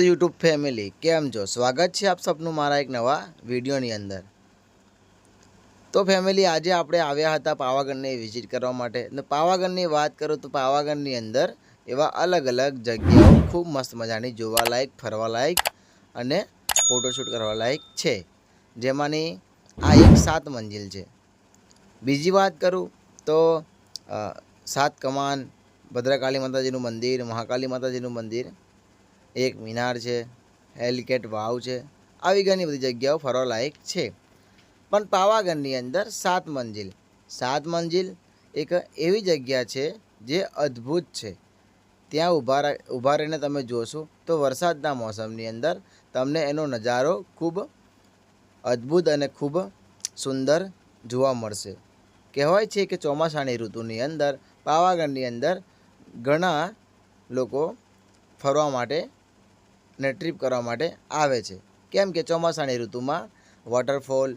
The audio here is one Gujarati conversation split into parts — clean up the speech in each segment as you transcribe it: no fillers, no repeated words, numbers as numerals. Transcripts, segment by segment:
તો યુટ્યુબ ફેમિલી કેમ છો? સ્વાગત છે આપ સૌનું મારા એક નવા વિડીયોની અંદર। તો ફેમિલી આજે આપણે આવ્યા હતા પાવાગઢને વિઝિટ કરવા માટે। અને પાવાગઢની વાત કરું તો પાવાગઢની અંદર એવા અલગ અલગ જગ્યાઓ ખૂબ મસ્ત મજાની જોવાલાયક, ફરવાલાયક અને ફોટોશૂટ કરવાલાયક છે, જેમાંની આ એક 7 મંજિલ છે। બીજી વાત કરું તો 7 કમાન, ભદ્રકાળી માતાજીનું મંદિર, મહાકાળી માતાજીનું મંદિર, એક મિનાર છે, હેલિકેટ વાવ છે, આવી ઘણી બધી જગ્યાઓ ફરવાલાયક છે। પણ પાવાગઢની અંદર 7 મંજિલ એક એવી જગ્યા છે જે અદ્ભુત છે। ત્યાં ઊભા રહીને તમે જોશો તો વરસાદના મોસમની અંદર તમને એનો નજારો ખૂબ અદ્ભુત અને ખૂબ સુંદર જોવા મળશે। કહેવાય છે કે ચોમાસાની ઋતુની અંદર પાવાગઢની અંદર ઘણા લોકો ફરવા માટે ને ટ્રીપ કરવા માટે આવે છે, કેમ કે ચોમાસાની ઋતુમાં વોટરફોલ,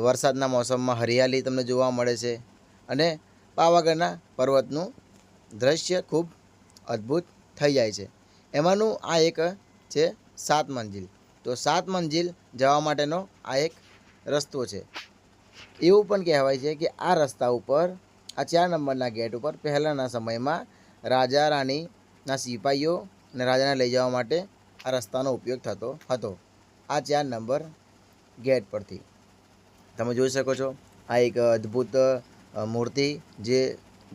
વરસાદના મોસમમાં હરિયાળી તમને જોવા મળે છે અને પાવાગઢના પર્વતનું દૃશ્ય ખૂબ અદ્ભુત થઈ જાય છે। એમાંનું આ એક છે 7 મંજિલ। તો 7 મંજિલ જવા માટેનો આ એક રસ્તો છે। એવું પણ કહેવાય છે કે આ રસ્તા ઉપર, આ 4 નંબરના ગેટ ઉપર પહેલાંના સમયમાં રાજા રાણીના સિપાહીઓ અને રાજાને લઈ જવા માટે આ રસ્તાનો ઉપયોગ થતો હતો। આ 4 નંબર ગેટ પરથી તમે જોઈ શકો છો આ એક અદ્ભુત મૂર્તિ જે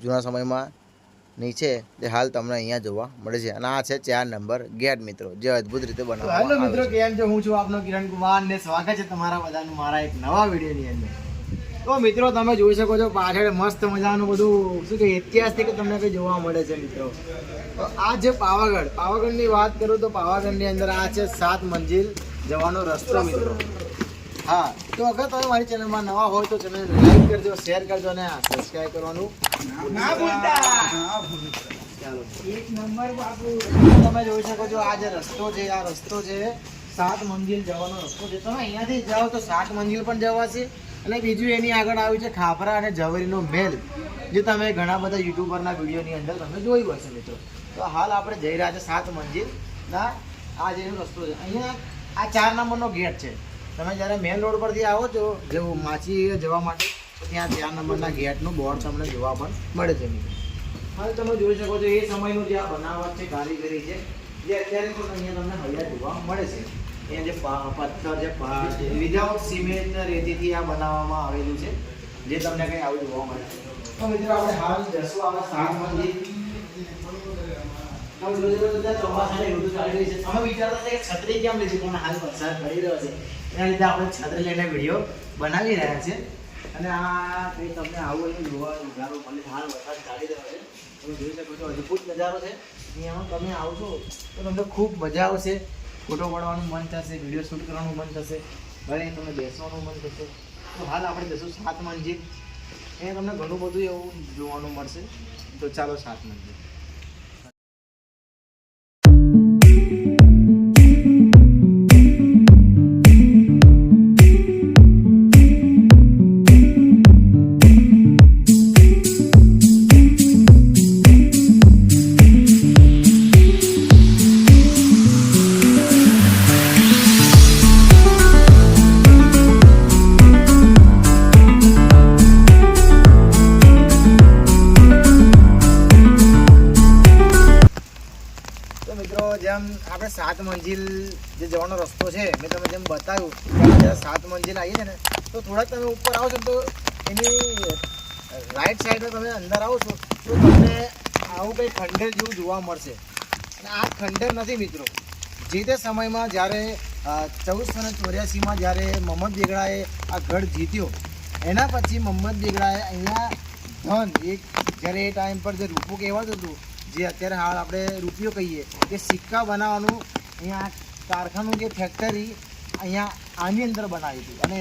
જૂના સમયમાં ની છે, તે હાલ તમને અહીંયા જોવા મળે છે। અને આ છે 4 નંબર ગેટ મિત્રો, જે અદ્ભુત રીતે બનાવવામાં હેલો મિત્રો, કેમ છો? હું છું આપનો કિરણ કુમાર ને સ્વાગત છે તમારા બધાનું મારા એક નવા વિડીયોની અંદર। તો મિત્રો તમે જોઈ શકો છો પાછળ મસ્ત મજાનું બધું શું કે ઐતિહાસિક તમને કંઈ જોવા મળે છે મિત્રો। તો આ જે પાવાગઢની વાત કરું તો પાવાગઢની અંદર આ છે 7 મંજિલ જવાનો રસ્તો મિત્રો। હા, તો અગર તમે મારી ચેનલમાં નવા હોય તો ચેનલ લાઈક કરજો, શેર કરજો અને સબસ્ક્રાઇબ કરવાનું ના ભૂલતા। ચાલો, એક નંબર બાપુ। તમે જોઈ શકો છો આ જે રસ્તો છે, આ રસ્તો છે 7 મંજિલ જવાનો રસ્તો છે। તમે અહીંયાથી જાઓ તો 7 મંજિલ પણ જવાશે। અને બીજું એની આગળ આવ્યું છે ખાપરા અને ઝવેરીનો મહેલ, જે તમે ઘણા બધા યુટ્યુબરના વિડીયોની અંદર તમે જોયું હશે મિત્રો। તો હાલ આપણે જઈ રહ્યા છે 7 મંજિલના આ જે રસ્તો છે। અહીંયા આ 4 નંબરનો ગેટ છે। તમે જ્યારે મેઇન રોડ પરથી આવો છો જેવું માછી જવા માટે, તો ત્યાં 4 નંબરના ગેટનું બોર્ડ તમને જોવા પણ મળે છે મિત્રો। હવે તમે જોઈ શકો છો એ સમયનું જે આ બનાવટ છે, કારીગરી છે, જે અત્યારે પણ અહીંયા તમને હૈયા જોવા મળે છે। અહીંયા જે પથ્થર છે, વિધાઉટ સિમેન્ટ રેતીથી આ બનાવવામાં આવેલું છે, જે તમને કંઈ આવું જોવા મળે છે। તો મિત્રો આપણે હાલ જશું આપણે 7 મંજિલ। તમે જોઈ શકો છો ત્યાં ચોમાસાની ઋતુ ચાલી રહી છે। તમે વિચારતા છે કે છત્રી કેમ લીધી, પણ હાલ વરસાદ પડી રહ્યો છે એના લીધે આપણે છત્રી લઈને વિડીયો બનાવી રહ્યા છે। અને આ કંઈ તમને આવું એવું જોવા નજારો મળે, હાલ વરસાદ ચાલી રહ્યો છે, તમે જોઈ શકો છો અદ્ભુત નજારો છે। અહીંયામાં તમે આવશો તો તમને ખૂબ મજા આવશે, ફોટો પાડવાનું મન થશે, વિડીયો શૂટ કરવાનું મન થશે, ઘરે તમને બેસવાનું મન થશે। તો હાલ આપણે જઈશું 7 મંજિલ, અહીંયા તમને ઘણું બધું એવું જોવાનું મળશે। તો ચાલો 7 મંજિલ। જેમ આપણે 7 મંજિલ જે જવાનો રસ્તો છે, મેં તમે જેમ બતાવ્યું જ્યારે 7 મંજિલ આવીએ છે ને, તો થોડાક તમે ઉપર આવો છો તો એની રાઈટ સાઈડે તમે અંદર આવો છો તો તમને આવું કંઈ ખંડેર જેવું જોવા મળશે। અને આ ખંડેર નથી મિત્રો, જે તે સમયમાં જ્યારે 1484માં જ્યારે મોહમ્મદ બેગડાએ આ ગઢ જીત્યો, એના પછી મોહમ્મદ બેગડાએ અહીંયા ધન એક, જ્યારે એ ટાઈમ પર જે રૂપું કહેવાતું હતું, જે અત્યારે હાલ આપણે રૂપિયો કહીએ, કે સિક્કા બનાવવાનું અહીંયા કારખાનું કે ફેક્ટરી અહીંયા આની અંદર બનાવી હતી, અને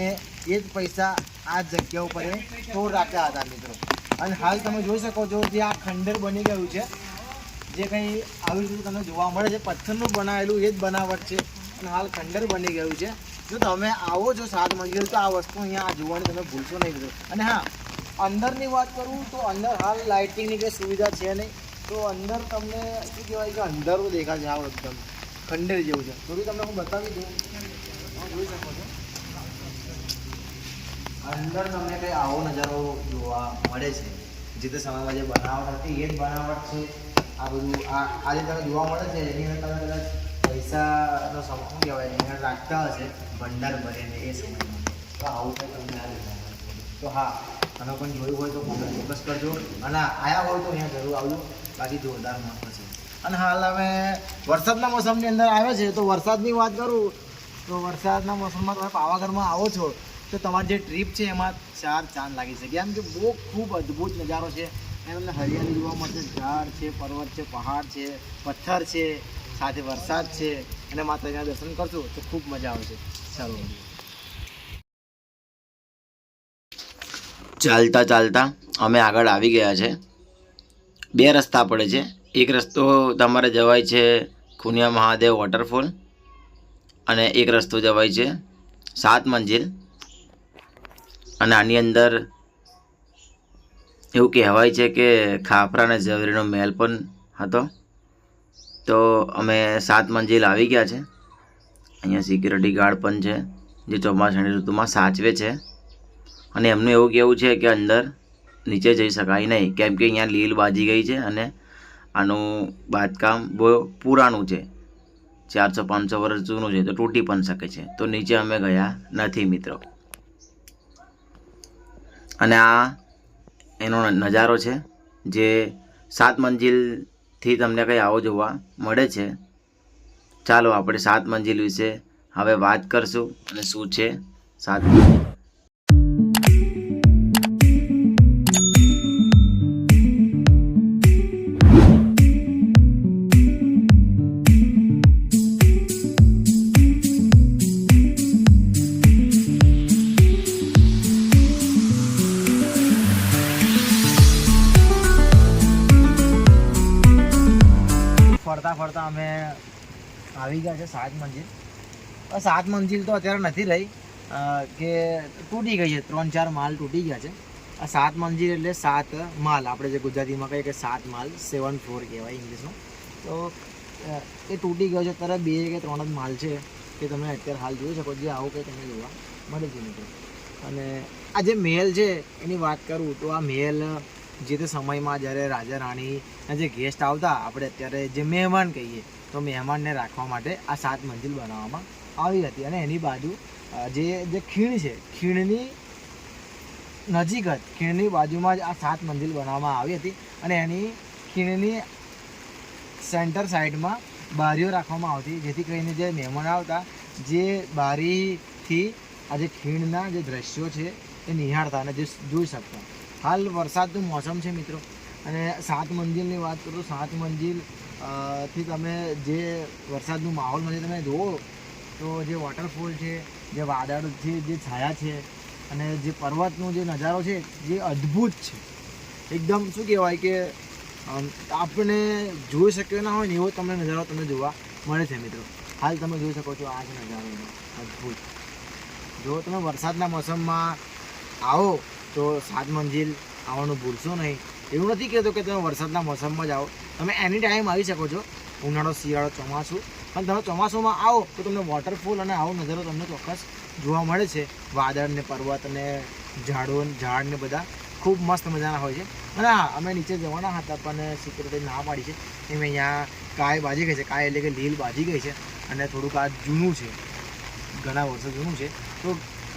એ જ પૈસા આ જગ્યા ઉપર સ્ટોર રાખ્યા હતા મિત્રો। અને હાલ તમે જોઈ શકો છો જે આ ખંડેર બની ગયું છે, જે કંઈ આવી રીતે તમને જોવા મળે છે, પથ્થરનું બનાવેલું એ જ બનાવટ છે, અને હાલ ખંડેર બની ગયું છે। જો તમે આવો છો 7 મંજિલ તો આ વસ્તુ અહીંયા જોવાની તમે ભૂલશો નહીં મિત્રો। અને હા, અંદરની વાત કરું તો અંદર હાલ લાઇટિંગની કંઈ સુવિધા છે નહીં, તો અંદર તમને શું કહેવાય કે અંધારું દેખાશે આવો એકદમ। ખંડેર જેવું છે. તો બી તમને હું બતાવી દઉં. તમે જોઈ શકો છો અંદર તમને કંઈ આવો નજારો જોવા મળે છે. જે તે સમયમાં જે બનાવટ હતી એ જ બનાવટ છે. આ બધું આ જે તમે જોવા મળે છે એની અંદર તમે કદાચ પૈસાનો શું કહેવાય એની અંદર રાખતા હશે ભંડાર ભરીને એ સમયમાં. તો આવું કંઈ તમને આ જોવા મળે. તો હા, તમે પણ જોયું હોય તો ફોકસ કરજો અને આયા હોય તો અહીંયા જરૂર આવજો. બાકી જોરદાર મસ્ત છે. અને હાલ હવે વરસાદના મોસમની અંદર આવે છે. તો વરસાદની વાત કરું તો વરસાદના મોસમમાં તમે પાવાગઢમાં આવો છો તો તમારી જે ટ્રીપ છે એમાં 4 ચાંદ લાગી શકે. કેમ કે બહુ ખૂબ અદ્ભુત નજારો છે. અને તમને હરિયાળી જોવા મળશે, ઝાડ છે, પર્વત છે, પહાડ છે, પથ્થર છે, સાથે વરસાદ છે. અને માતાજીના દર્શન કરશો તો ખૂબ મજા આવશે. ચાલો, ચાલતા ચાલતા અમે આગળ આવી ગયા છે. 2 રસ્તા પડે છે. એક રસ્તો તમારે જવાય છે ખુનિયા મહાદેવ વોટરફોલ અને એક રસ્તો જવાય છે 7 મંજિલ. અને આની અંદર એવું કહેવાય છે કે ખાપરા અને ઝવેરીનો મહેલ પણ હતો. તો અમે 7 મંજિલ આવી ગયા છે. અહીંયા સિક્યુરિટી ગાર્ડ પણ છે જે ચોમાસાની ઋતુમાં સાચવે છે. અને એમનું એવું કહેવું છે કે અંદર નીચે જઈ શકાય નહીં, કેમ કે અહીંયા લીલ બાજી ગઈ છે અને આનું બાંધકામ બહુ પુરાણું છે, 400-500 વર્ષ જૂનું છે, તો તૂટી પણ શકે છે. તો નીચે અમે ગયા નથી મિત્રો. અને આ એનો નજારો છે જે 7 મંજિલથી તમને કંઈ આવો જોવા મળે છે. ચાલો આપણે 7 મંજિલ વિશે હવે વાત કરશું અને શું છે 7 મંજિલ. ફરતા ફરતા અમે આવી ગયા છે 7 મંજિલ. 7 મંજિલ તો અત્યારે નથી રહી કે તૂટી ગઈ છે. 3-4 માલ તૂટી ગયા છે. આ 7 મંજિલ એટલે 7 માલ, આપણે જે ગુજરાતીમાં કહીએ કે 7 માલ, 7 ફ્લોર કહેવાય ઇંગ્લિશમાં. તો એ તૂટી ગયો છે. અત્યારે 2 કે 3 જ માલ છે કે તમે અત્યારે હાલ જોઈ શકો. જે આવું કંઈ તમને જોવા મળે છે મિત્રો. અને આ જે મહેલ છે એની વાત કરું તો આ મહેલ જે તે સમયમાં જ્યારે રાજા રાણીના જે ગેસ્ટ આવતા, આપણે અત્યારે જે મહેમાન કહીએ, તો મહેમાનને રાખવા માટે આ 7 મંજિલ બનાવવામાં આવી હતી. અને એની બાજુ જે ખીણ છે, ખીણની નજીક જ, ખીણની બાજુમાં જ આ 7 મંજિલ બનાવવામાં આવી હતી. અને એની ખીણની સેન્ટર સાઈડમાં બારીઓ રાખવામાં આવતી, જેથી કરીને જે મહેમાન આવતા જે બારીથી આ જે ખીણના જે દ્રશ્યો છે એ નિહાળતા અને જે જોઈ શકતા. હાલ વરસાદનું મોસમ છે મિત્રો. અને 7 મંજિલની વાત કરું તો 7 મંજિલ થી તમે જે વરસાદનું માહોલમાં તમે જુઓ તો જે વોટરફોલ છે, જે વાદળથી જે છાયા છે અને જે પર્વતનો જે નજારો છે જે અદ્ભુત છે. એકદમ શું કહેવાય કે આપણે જોઈ શક્યો ના હોય ને એવો તમને નજારો તમને જોવા મળે છે મિત્રો. હાલ તમે જોઈ શકો છો આ જ નજારો અદ્ભુત. જો તમે વરસાદના મોસમમાં આવો તો 7 મંજિલ આવવાનું ભૂલશો નહીં. એવું નથી કહેતો કે તમે વરસાદના મોસમમાં જ આવો, તમે એની ટાઈમ આવી શકો છો, ઉનાળો, શિયાળો, ચોમાસું. પણ તમે ચોમાસામાં આવો તો તમને વોટરફોલ અને આવો નજારો તમને ચોક્કસ જોવા મળે છે. વાદળ ને પર્વત અને ઝાડ ને બધા ખૂબ મસ્ત મજાના હોય છે. અને હા, અમે નીચે જવાના હતા પણ સિક્યુરિટી ના પાડી છે. એમ અહીંયા કાય બાજી ગઈ છે. કાય એટલે કે લીલ બાજી ગઈ છે અને થોડુંક આ જૂનું છે, ઘણા વર્ષો જૂનું છે, તો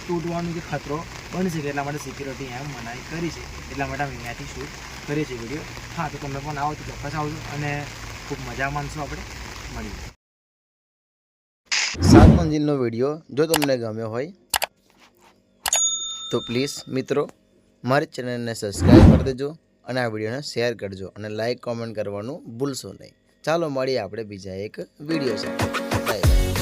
તૂટવાનો જે ખતરો બની શકે એટલા માટે સિક્યુરિટી એમ મનાઈ કરી છે. એટલા માટે અમે અહીંયાથી શૂટ કરીએ છીએ વિડીયો. હા, તો તમે પણ આવો તો ચોક્કસ આવજો અને ખૂબ મજા માનશો. આપણે મળીએ. 7 મંજિલનો વિડીયો જો તમને ગમ્યો હોય તો પ્લીઝ મિત્રો મારી ચેનલને સબસ્ક્રાઈબ કરી દેજો અને આ વિડીયોને શેર કરજો અને લાઈક કોમેન્ટ કરવાનું ભૂલશો નહીં. ચાલો મળીએ આપણે બીજા એક વિડીયો સાથે. Bye bye.